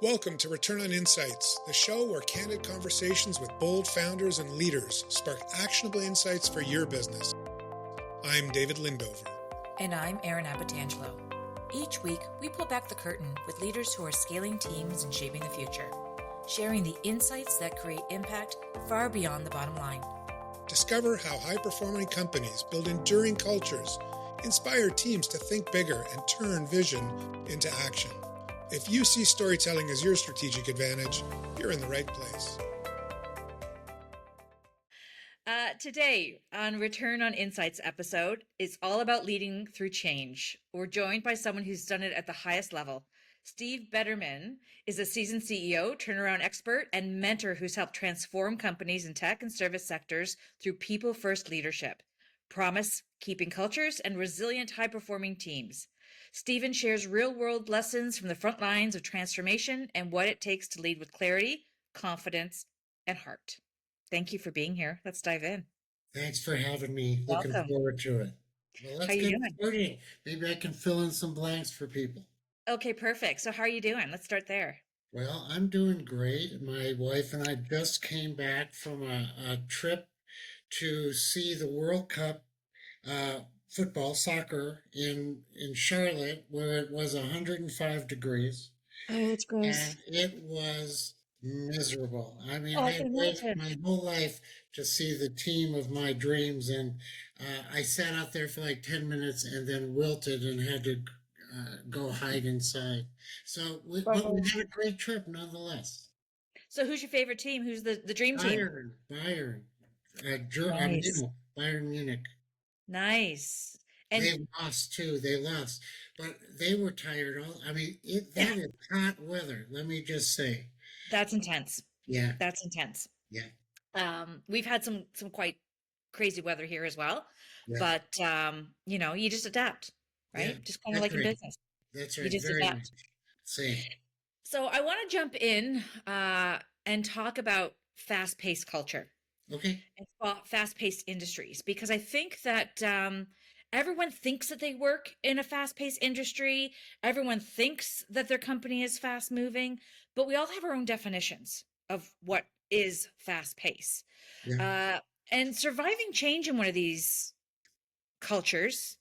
Welcome to Return on Insights, the show where candid conversations with bold founders and leaders spark actionable insights for your business. I'm David Lindover. And I'm Erin Abatangelo. Each week, we pull back the curtain with leaders who are scaling teams and shaping the future, sharing the insights that create impact far beyond the bottom line. Discover how high-performing companies build enduring cultures, inspire teams to think bigger, and turn vision into action. If you see storytelling as your strategic advantage, you're in the right place. Today on Return on Insights episode, it's all about leading through change. We're joined by someone who's done it at the highest level. Steve Bederman is a seasoned CEO, turnaround expert, and mentor who's helped transform companies in tech and service sectors through people-first leadership, promise-keeping cultures, and resilient, high-performing teams. Stephen shares real-world lessons from the front lines of transformation and what it takes to lead with clarity, confidence, and heart. Thank you for being here. Let's dive in. Thanks for having me. Welcome. Looking forward to it. Well, let's How you get doing? started. Maybe I can fill in some blanks for people. Okay, perfect. So how are you doing? Let's start there. Well, I'm doing great. My wife and I just came back from a trip to see the World Cup soccer in Charlotte, where it was 105 degrees. Oh, it's gross. And it was miserable. I mean, Oh, I I can waited imagine. my whole life to see the team of my dreams, and I sat out there for like 10 minutes and then wilted and had to go hide inside. So, but we had a great trip nonetheless. So who's your favorite team? Who's the dream team? Bayern, Nice. Bayern Munich. Nice. And They lost too. They lost, but they were tired. I mean, that is hot weather. Let me just say. that's intense. Yeah. That's intense. Yeah. We've had some quite crazy weather here as well, Yeah. but you just adapt, right? Yeah, Just kind of like in right. business. That's You right. just Very adapt. much. Same. So I want to jump in and talk about fast-paced culture Okay. and fast-paced industries, because I think that everyone thinks that they work in a fast-paced industry. Everyone thinks that their company is fast-moving, but we all have our own definitions of what is fast-paced. Yeah. And surviving change in one of these cultures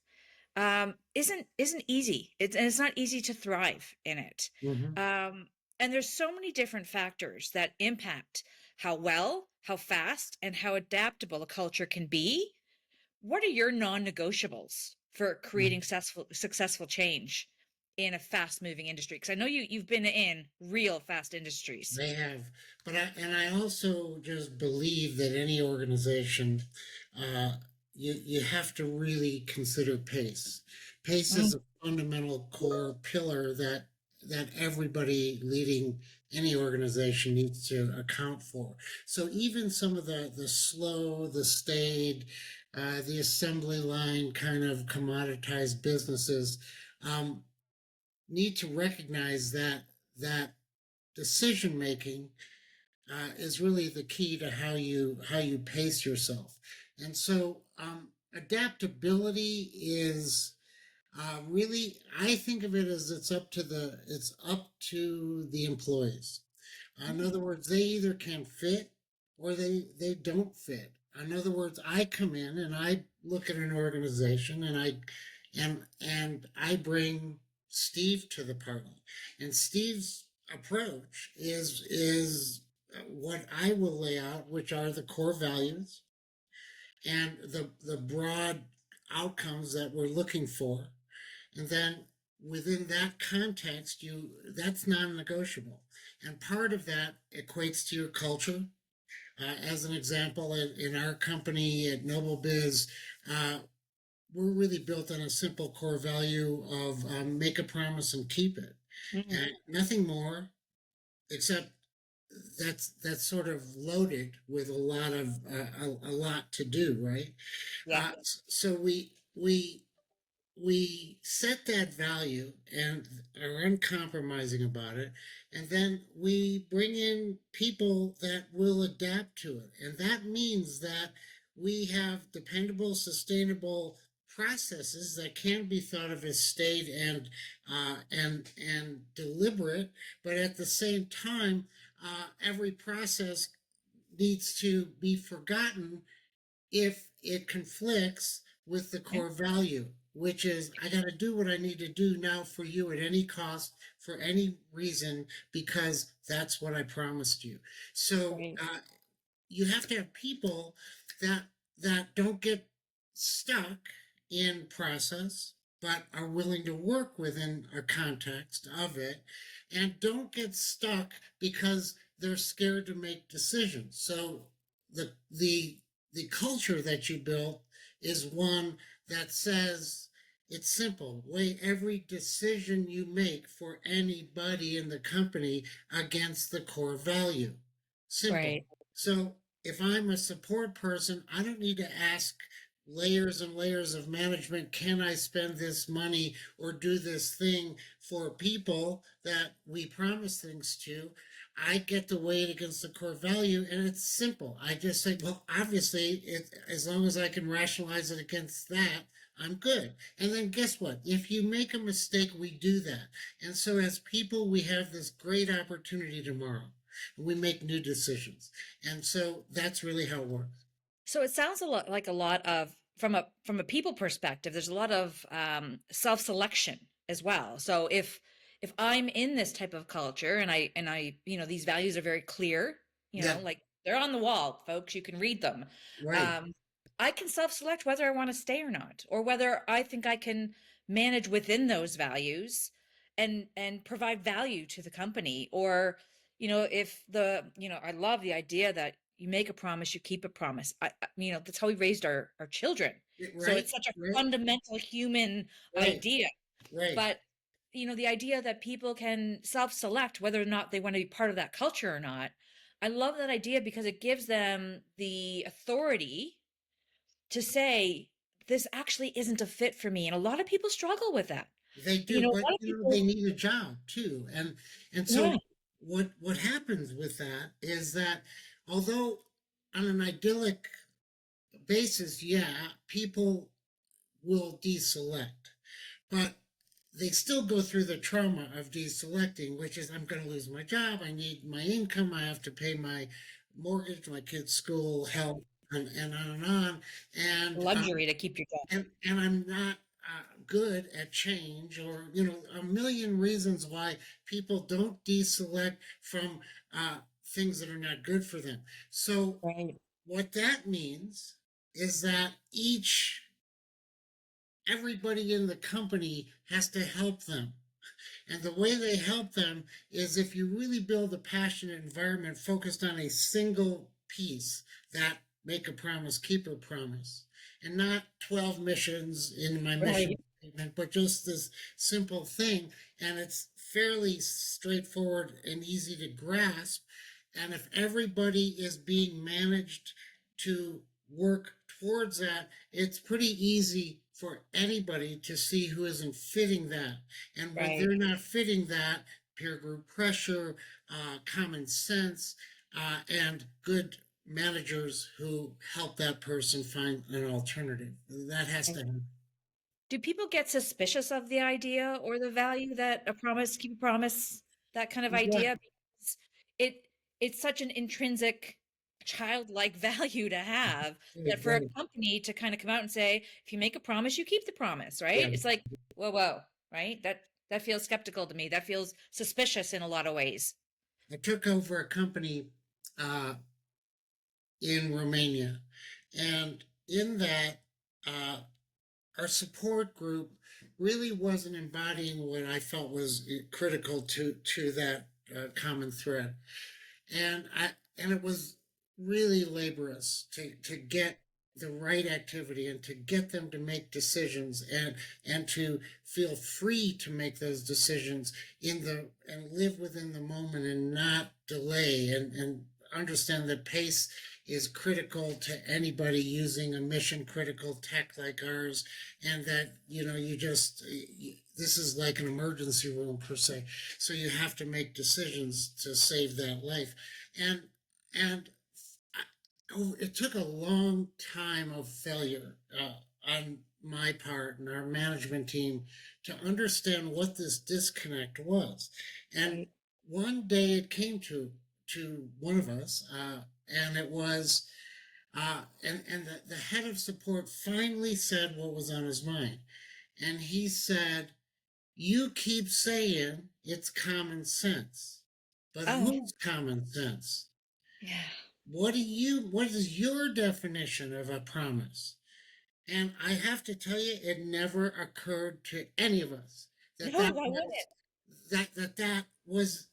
isn't easy. It's not easy to thrive in it. Mm-hmm. And there's so many different factors that impact how well, how fast, and how adaptable a culture can be. What are your non-negotiables for creating successful change in a fast-moving industry? Because I know you've been in real fast industries. They have, but I also just believe that any organization, you have to really consider pace. Pace is a fundamental core pillar that everybody leading any organization needs to account for. So even some of the slow, the staid, the assembly line kind of commoditized businesses need to recognize that decision making is really the key to how you pace yourself. And so adaptability is really, I think of it as it's up to the employees. In other words, they either can fit or they don't fit. In other words, I come in and I look at an organization and I bring Steve to the party, and Steve's approach is what I will lay out, which are the core values and the broad outcomes that we're looking for. And then within that context, that's non-negotiable. And part of that equates to your culture. As an example, in our company at Noble Biz, we're really built on a simple core value of make a promise and keep it. Mm-hmm. And nothing more, except that's sort of loaded with a lot to do, right? Yeah. So we set that value and are uncompromising about it, and then we bring in people that will adapt to it, and that means that we have dependable, sustainable processes that can be thought of as staid and deliberate, but at the same time, every process needs to be forgotten if it conflicts with the Yeah. core value, which is I got to do what I need to do now for you at any cost, for any reason, because that's what I promised you. So Right. you have to have people that don't get stuck in process but are willing to work within a context of it and don't get stuck because they're scared to make decisions. So the culture that you built is one that says it's simple. Weigh every decision you make for anybody in the company against the core value. Simple. Right. So if I'm a support person, I don't need to ask layers and layers of management, can I spend this money or do this thing for people that we promise things to? I get to weigh it against the core value, and it's simple. I just say, well, obviously, as long as I can rationalize it against that, I'm good. And then guess what? If you make a mistake, we do that. And so as people, we have this great opportunity tomorrow. We make new decisions. And so that's really how it works. So it sounds a lot like a lot of from a people perspective, there's a lot of self-selection as well. So if I'm in this type of culture and I these values are very clear, Yeah, like they're on the wall, folks, you can read them. right. Um, I can self-select whether I want to stay or not, or whether I think I can manage within those values and provide value to the company. Or if I love the idea that you make a promise, you keep a promise. That's how we raised our children. So Right, it's such a right, fundamental human right, idea. right. But, the idea that people can self-select whether or not they want to be part of that culture or not, I love that idea because it gives them the authority to say, this actually isn't a fit for me. And a lot of people struggle with that. They do, A but lot of they people, need a job too. And yeah, so what happens with that is that although on an idyllic basis, yeah, people will deselect, but they still go through the trauma of deselecting, which is I'm going to lose my job, I need my income, I have to pay my mortgage, my kids' school, health, and on and on. And luxury to keep your job. and I'm not good at change, or a million reasons why people don't deselect from things that are not good for them. So Right. what that means is that everybody in the company has to help them. And the way they help them is if you really build a passionate environment focused on a single piece, that make a promise, keep a promise, and not 12 missions in my mission Right. statement, but just this simple thing. And it's fairly straightforward and easy to grasp. And if everybody is being managed to work towards that, it's pretty easy for anybody to see who isn't fitting that. And when Right. they're not fitting that, peer group pressure, common sense, and good managers who help that person find an alternative. That has to happen. Do people get suspicious of the idea or the value that a promise, keep a promise, that kind of Yeah, idea? Because it it's such an intrinsic childlike value to have right, that for a right. company to kind of come out and say, if you make a promise, you keep the promise, right? Yeah. It's like, whoa, right? That feels skeptical to me. That feels suspicious in a lot of ways. I took over a company uh, in Romania, and in that, uh, our support group really wasn't embodying what I felt was critical to that common thread, and it was really laborious to get the right activity and to get them to make decisions and to feel free to make those decisions in the and live within the moment and not delay and understand that pace is critical to anybody using a mission critical tech like ours, and that you just this is like an emergency room per se, so you have to make decisions to save that life. And oh, it took a long time of failure on my part and our management team to understand what this disconnect was. And Right. one day it came to one of us, and it was, and the head of support finally said what was on his mind. And he said, "You keep saying it's common sense, but Oh, whose common sense? yeah. What is your definition of a promise?" And I have to tell you, it never occurred to any of us that No, why would it? that was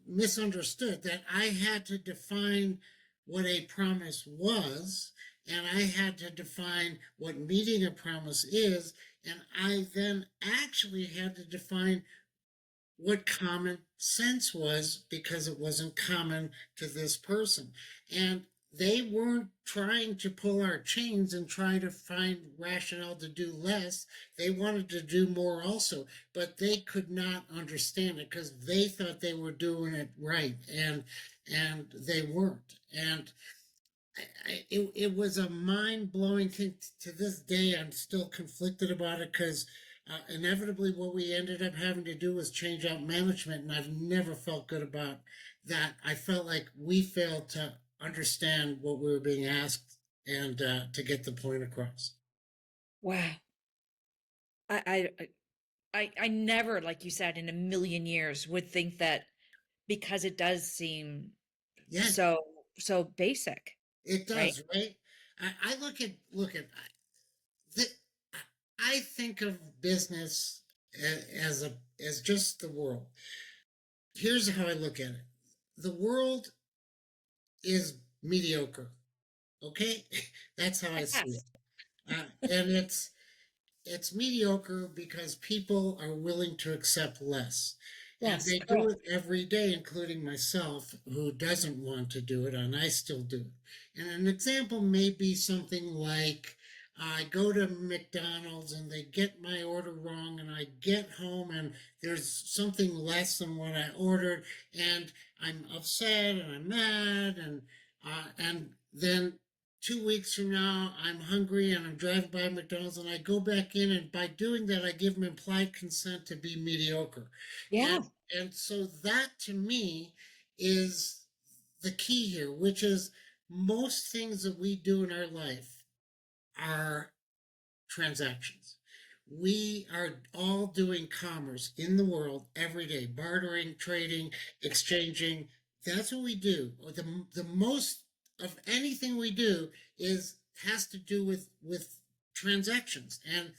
misunderstood. That I had to define what a promise was, and I had to define what meeting a promise is, and I then actually had to define what common sense was because it wasn't common to this person. And they weren't trying to pull our chains and try to find rationale to do less. They wanted to do more also, but they could not understand it because they thought they were doing it right, and they weren't. And it was a mind-blowing thing. To this day I'm still conflicted about it because inevitably what we ended up having to do was change out management, and I've never felt good about that. I felt like we failed to understand what we were being asked and to get the point across. Wow. I never, like you said, in a million years would think that, because it does seem Yeah, so so basic, it right? does, right? I look at the, I think of business as just the world. Here's how I look at it. The world is mediocre. Okay, that's how I see it, Yes. and it's mediocre because people are willing to accept less. And Yes, they do correct. it every day, including myself, who doesn't want to do it, and I still do it. And an example may be something like I go to McDonald's and they get my order wrong, and I get home and there's something less than what I ordered, and I'm upset and I'm mad, and then 2 weeks from now, I'm hungry and I'm driving by McDonald's and I go back in, and by doing that, I give them implied consent to be mediocre. Yeah. And so that to me is the key here, which is most things that we do in our life are transactions. We are all doing commerce in the world every day, bartering, trading, exchanging. That's what we do. The most of anything we do is has to do with transactions, and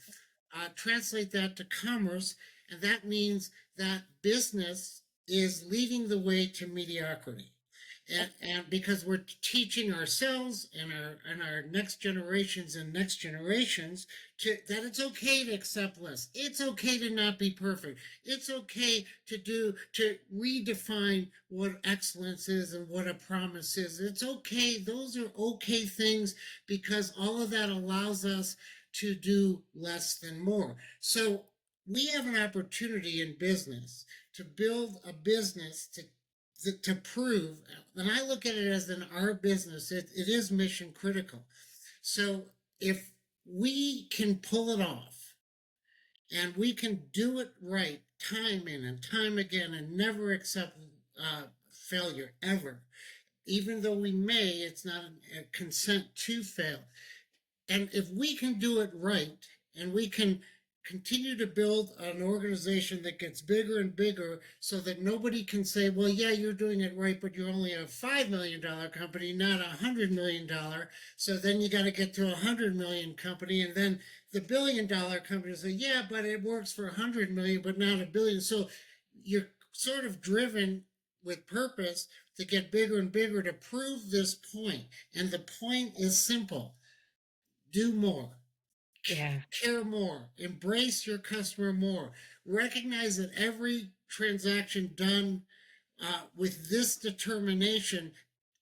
translate that to commerce, and that means that business is leading the way to mediocrity. And because we're teaching ourselves and our next generations that it's okay to accept less. It's okay to not be perfect. It's okay to redefine what excellence is and what a promise is. It's okay. Those are okay things because all of that allows us to do less than more. So we have an opportunity in business to build a business to prove, and I look at it as in our business, it is mission critical. So if we can pull it off and we can do it right time in and time again and never accept failure ever, even though we may, it's not a consent to fail. And if we can do it right and we can continue to build an organization that gets bigger and bigger so that nobody can say, well, yeah, you're doing it right, but you're only a $5 million company, not $100 million. So then you got to get to $100 million company. And then the $1 billion company say, yeah, but it works for $100 million, but not $1 billion. So you're sort of driven with purpose to get bigger and bigger to prove this point. And the point is simple: do more, Yeah. care more, embrace your customer more, recognize that every transaction done with this determination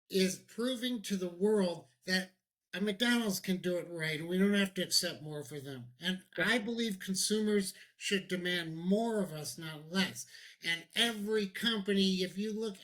is proving to the world that a McDonald's can do it right, and we don't have to accept more for them. And Yeah. I believe consumers should demand more of us, not less. And every company, if you look,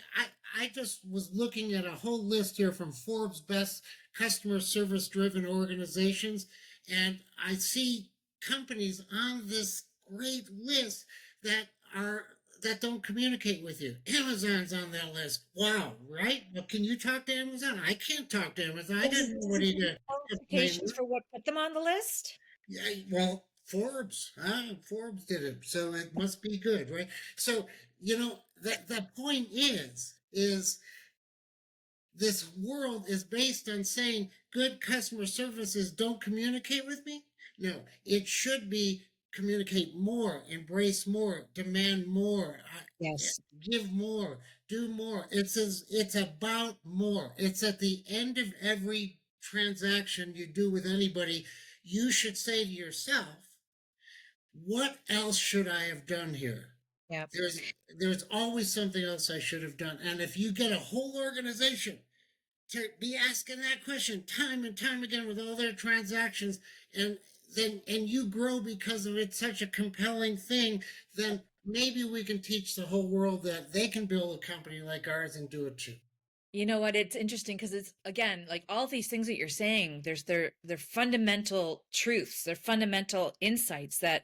I just was looking at a whole list here from Forbes' best customer service driven organizations, And I see companies on this great list that are that don't communicate with you. Amazon's on that list. Wow, right? Well, can you talk to Amazon? I can't talk to Amazon. I got Does it nobody give to complain qualifications with. for what put them on the list? Yeah, well, Forbes, Forbes did it, so it must be good, right? So that the point is this world is based on saying good customer services don't communicate with me. No, it should be communicate more, embrace more, demand more, Yes. give more, do more. It's about more. It's at the end of every transaction you do with anybody. You should say to yourself, what else should I have done here? Yeah. There's always something else I should have done. And if you get a whole organization to be asking that question time and time again with all their transactions, and you grow because of it, such a compelling thing, then maybe we can teach the whole world that they can build a company like ours and do it too. You know what? It's interesting because it's again like all these things that you're saying. There's their fundamental truths, their fundamental insights that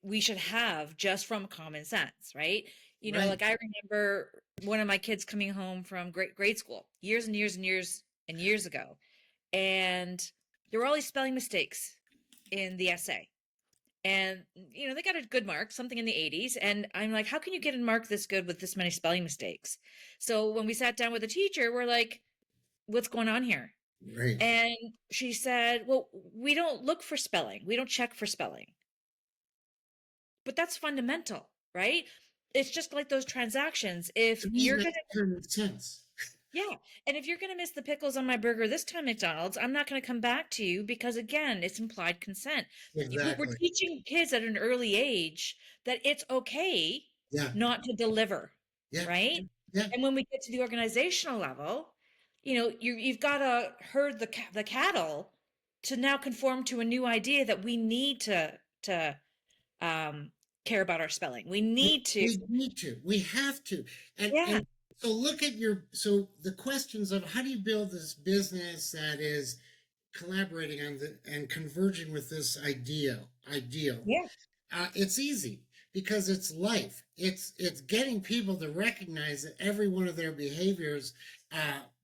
we should have just from common sense, right? Right. Like I remember one of my kids coming home from grade school years and years and years and years ago, and there were all these spelling mistakes in the essay. And they got a good mark, something in the 80s, and I'm like, how can you get a mark this good with this many spelling mistakes? So when we sat down with the teacher, we're like, what's going on here? Right. And she said, well, we don't look for spelling, we don't check for spelling. But that's fundamental, right? It's just like those transactions. If To me, you're that gonna makes sense. Yeah, and if you're gonna miss the pickles on my burger this time, McDonald's, I'm not gonna come back to you because again, it's implied consent. We're Exactly. teaching kids at an early age that it's okay Yeah. not to deliver, Yeah. right? Yeah. And when we get to the organizational level, you've got to herd the cattle to now conform to a new idea that we need to um, care about our spelling. We need to, We need to. We have to. yeah, And so look at so the questions of how do you build this business that is collaborating on and converging with this ideal. yeah, It's easy because it's life. It's getting people to recognize that every one of their behaviors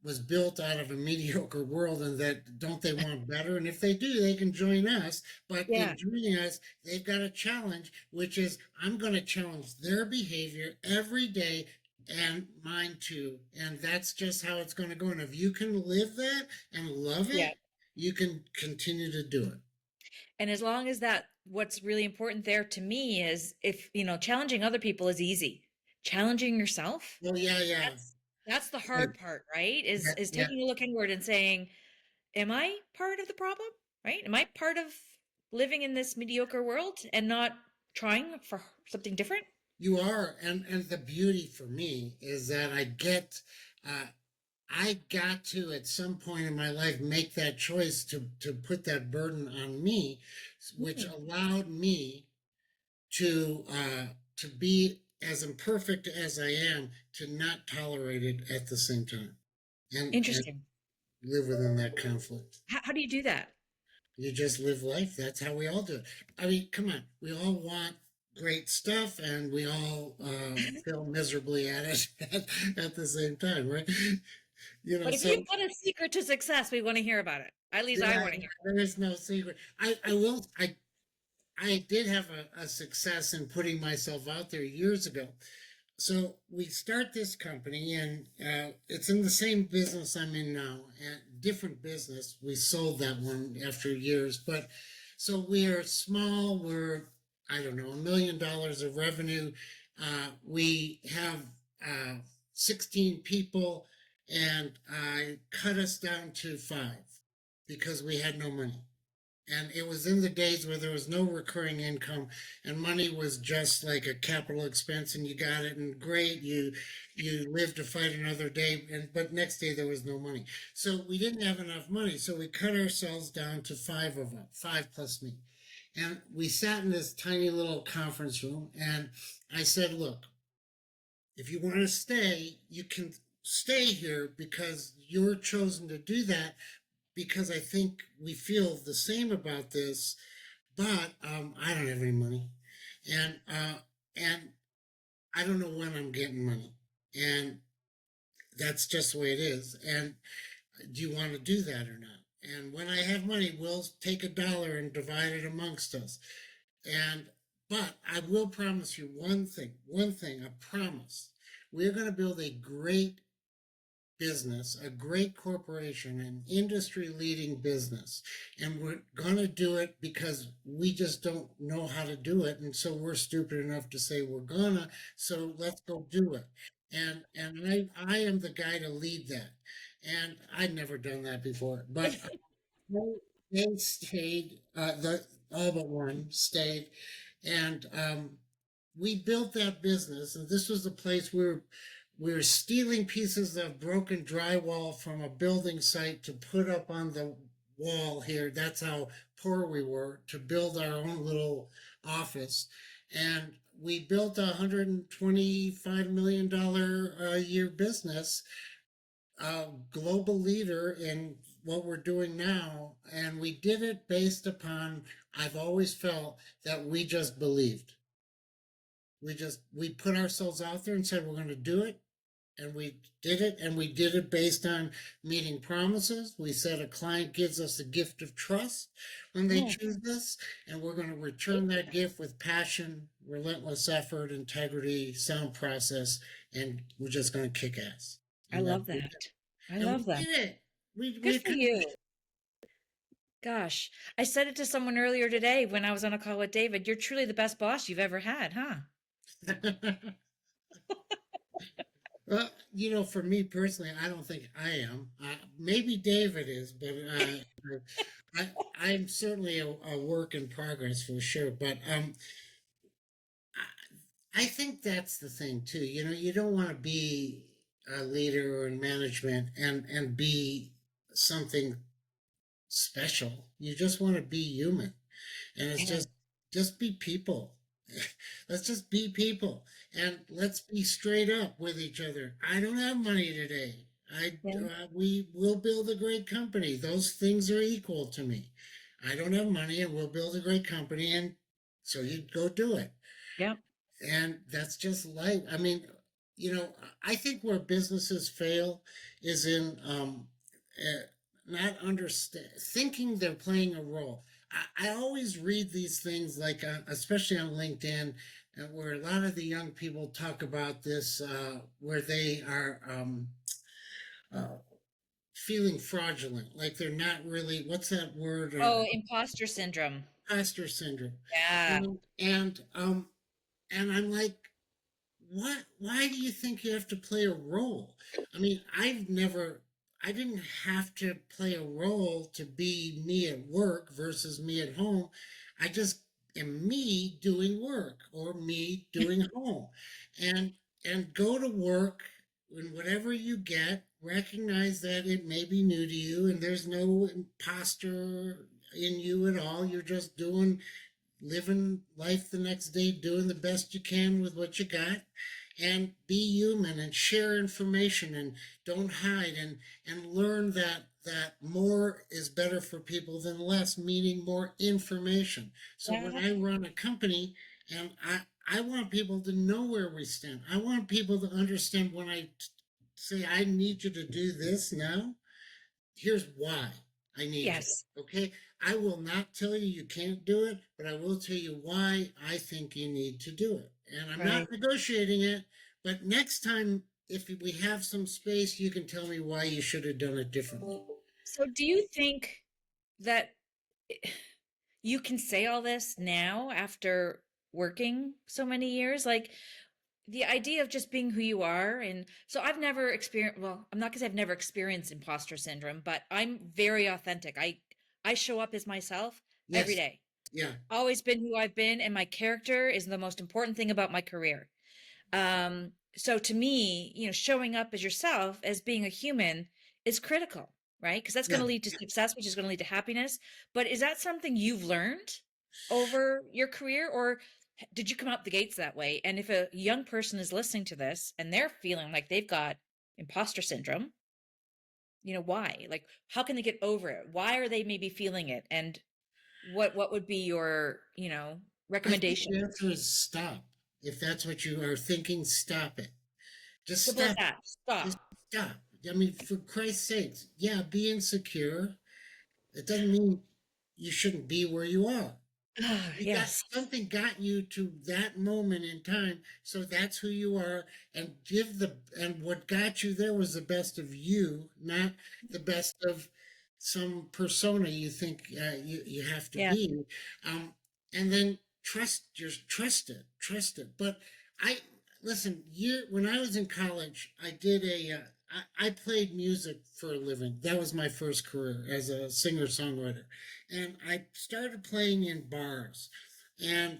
was built out of a mediocre world, and that don't they want better? And if they do, they can join us. But yeah. in joining us, they've got a challenge, which is I'm going to challenge their behavior every day and mine too. And that's just how it's going to go. And if you can live that and love Yeah. it, you can continue to do it. And as long as what's really important there to me is if, challenging other people is easy. Challenging yourself, Well, yeah. that's the Right. hard part, right? Yeah, Is yeah. taking a look inward and saying, am I part of the problem? Right? Am I part of living in this mediocre world and not trying for something different? You are, and the beauty for me is that I got to at some point in my life make that choice to put that burden on me, which Hmm. allowed me to be as imperfect as I am, to not tolerate it at the same time, and Interesting. live within that conflict. How do you do that? You just live life. That's how we all do it. I mean, come on. We all want great stuff, and we all fail miserably at it at the same time, right? But if So you've got a secret to success, we want to hear about it. At least I yeah, want to hear. there is no secret. I did have a success in putting myself out there years ago. So we start this company, and it's in the same business I'm in now, a different business. We sold that one after years, but so we are small. We're, I don't know, $1 million of revenue. We have 16 people, and I cut us down to 5 because we had no money. And it was in the days where there was no recurring income, and money was just like a capital expense, and you got it, and great, you lived to fight another day, but next day there was no money. So we didn't have enough money, so we cut ourselves down to 5 of us, 5 plus me. And we sat in this tiny little conference room, and I said, look, if you want to stay, you can stay here because you're chosen to do that, because I think we feel the same about this, but I don't have any money, and I don't know when I'm getting money, and that's just the way it is. And do you want to do that or not? And when I have money, we'll take $1 and divide it amongst us. And but I will promise you one thing, I promise. We're going to build a great business, a great corporation, an industry leading business. And we're going to do it because we just don't know how to do it. And so we're stupid enough to say we're gonna, so let's go do it. And I am the guy to lead that. And I'd never done that before, but they stayed, the all but one stayed, and we built that business. And this was the place where we were stealing pieces of broken drywall from a building site to put up on the wall here. That's how poor we were to build our own little office. And we built $125 million a year business, a global leader in what we're doing now. And we did it based upon, I've always felt that we just believed. We put ourselves out there and said we're going to do it, and we did it, and we did it based on meeting promises. We said a client gives us a gift of trust when they choose us, and we're going to return that gift with passion, relentless effort, integrity, sound process, and we're just going to kick ass. I love that. I And love we that. did it. Good for you. Gosh, I said it to someone earlier today when I was on a call with David. You're truly the best boss you've ever had, huh? Well, for me personally, I don't think I am. Maybe David is, but I'm certainly a work in progress for sure. But I think that's the thing too. You don't want to be a leader or in management and be something special. You just want to be human, and it's Yeah. just be people. Let's just be people, and let's be straight up with each other. I don't have money today. Yeah. We will build a great company. Those things are equal to me. I don't have money, and we'll build a great company, and so you go do it. Yeah. And that's just life. I mean, I think where businesses fail is in not understand thinking they're playing a role. I always read these things, like especially on LinkedIn, where a lot of the young people talk about this, where they are uh, feeling fraudulent, like they're not really, what's that word? Oh, imposter syndrome. Imposter syndrome. Yeah. And I'm like, what? Why do you think you have to play a role? I mean, I didn't have to play a role to be me at work versus me at home. I just am me doing work or me doing home. And go to work, and whatever you get, recognize that it may be new to you and there's no imposter in you at all. You're just living life the next day, doing the best you can with what you got, and be human and share information and don't hide, and learn that more is better for people than less, meaning more information. So when Yeah. I run a company, and I want people to know where we stand. I want people to understand when I say I need you to do this now, here's why I need you. Yes. Okay. I will not tell you you can't do it, but I will tell you why I think you need to do it. And I'm Right. not negotiating it, but next time, if we have some space, you can tell me why you should have done it differently. So do you think that you can say all this now after working so many years? Like the idea of just being who you are. And so I've never experienced, well, I'm not because I've never experienced imposter syndrome, but I'm very authentic. I show up as myself every Yes. day. Yeah. Always been who I've been, and my character is the most important thing about my career. So to me, showing up as yourself, as being a human, is critical, right? Because that's going Yeah. to lead to success, which is going to lead to happiness. But is that something you've learned over your career, or did you come out the gates that way? And if a young person is listening to this and they're feeling like they've got imposter syndrome, why? Like, how can they get over it? Why are they maybe feeling it? And what would be your, I think recommendation? the answer is stop. If that's what you are thinking, stop it. Just Simple as stop. that. Just Stop. stop. I mean, for Christ's sakes, yeah, be insecure. It doesn't mean you shouldn't be where you are. Ah, You got yes. something got you to that moment in time, so that's who you are. And and what got you there was the best of you, not the best of some persona you think you have to Yeah. be. Um, and then trust it. But I listen. When I was in college, I did I played music for a living. That was my first career as a singer songwriter, and I started playing in bars, and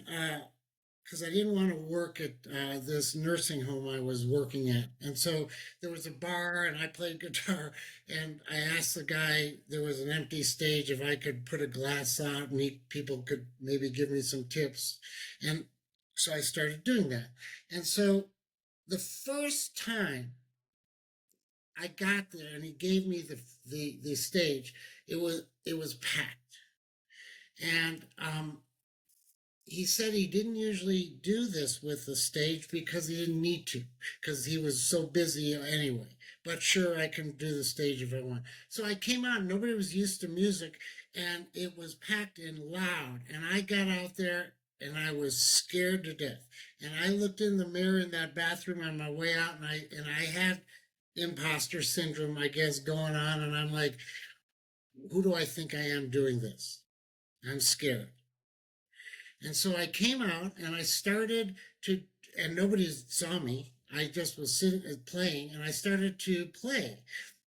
because I didn't want to work at this nursing home I was working at, and so there was a bar, and I played guitar, and I asked the guy, there was an empty stage, if I could put a glass out, and people could maybe give me some tips, and so I started doing that, and so the first time I got there, and he gave me the stage, it was packed, and he said he didn't usually do this with the stage because he didn't need to, because he was so busy anyway. But sure, I can do the stage if I want. So I came out, and nobody was used to music, and it was packed and loud. And I got out there, and I was scared to death. And I looked in the mirror in that bathroom on my way out, and I had imposter syndrome, I guess, going on. And I'm like, who do I think I am doing this? I'm scared. And so I came out and I started to, and nobody saw me. I just was sitting playing, and I started to play.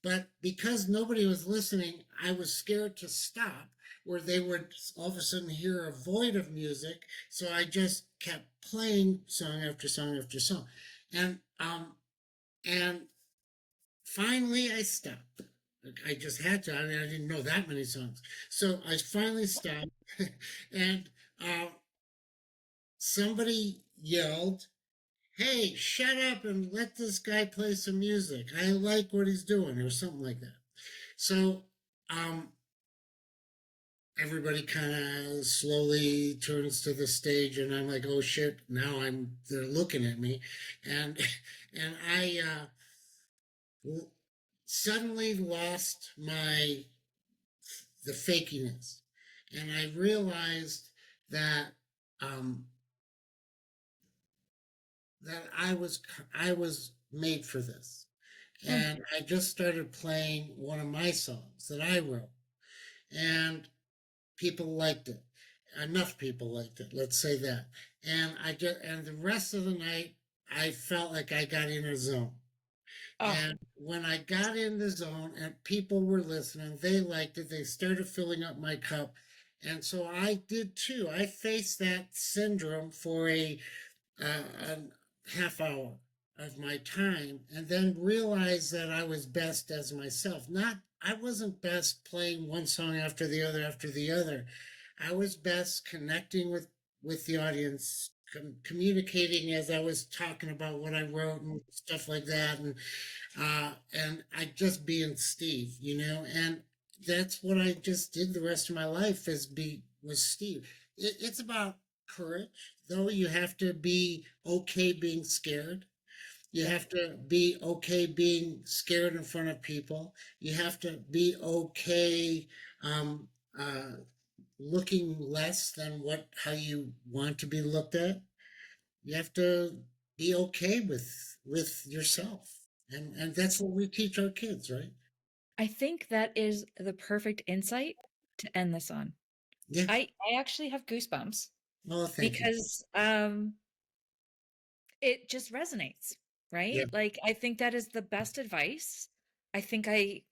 But because nobody was listening, I was scared to stop, where they would all of a sudden hear a void of music. So I just kept playing song after song after song. And, and finally I stopped. I just had to. I mean, I didn't know that many songs. So I finally stopped. And uh, somebody yelled, "Hey, shut up and let this guy play some music. I like what he's doing," or something like that. So um, everybody kind of slowly turns to the stage, and I'm like, "Oh shit!" Now they're looking at me, and and I suddenly lost the fakiness, and I realized that um, I was made for this. Mm. And I just started playing one of my songs that I wrote, and people liked it. Enough people liked it, let's say that. And the rest of the night, I felt like I got in a zone. Oh, And when I got in the zone and people were listening, they liked it. They started filling up my cup. And so I did too. I faced that syndrome for a half hour of my time, and then realized that I was best as myself. Not, I wasn't best playing one song after the other. I was best connecting with the audience, communicating as I was talking about what I wrote and stuff like that, and I just being Steve, and that's what I just did the rest of my life, was Steve. It's about courage, though. You have to be okay being scared. You yeah. have to be okay being scared in front of people. You have to be okay um, uh, looking less than how you want to be looked at. You have to be okay with yourself, and that's what we teach our kids, right? I think that is the perfect insight to end this on. Yeah. I actually have goosebumps Oh, thank you. because it just resonates, Yeah. right? Like, I think that is the best advice I think I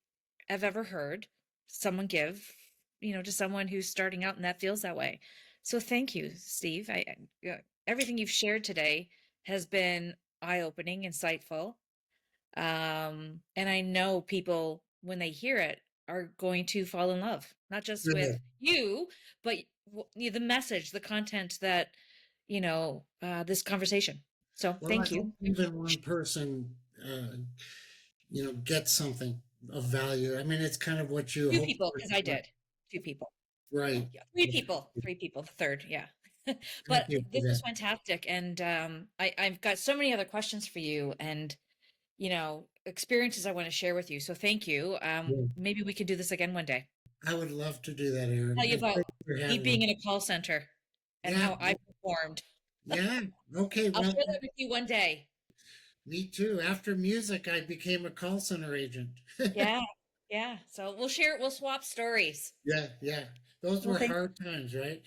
have ever heard someone give, to someone who's starting out and that feels that way. So thank you, Steve. Everything you've shared today has been eye-opening, insightful. And I know people, when they hear it, are going to fall in love, not just Yeah. with you, but the message, the content that, this conversation. So Well, I thank you. hope even one person, gets something of value. I mean, it's kind of what you Two hope people, for. because I did. Two people. Right. Yeah, three people. Three people. The third, yeah. Thank But you for this was that. fantastic, and I've got so many other questions for you, and experiences I want to share with you. So thank you. Yeah. Maybe we could do this again one day. I would love to do that, Aaron. Tell you And about thank you for me having being me. in a call center and Yeah. how I performed. Yeah. Okay. I'll Well, share that with you one day. me too. After music, I became a call center agent. Yeah, yeah. So we'll swap stories. Yeah. Yeah. Those Well, were thank hard times, right?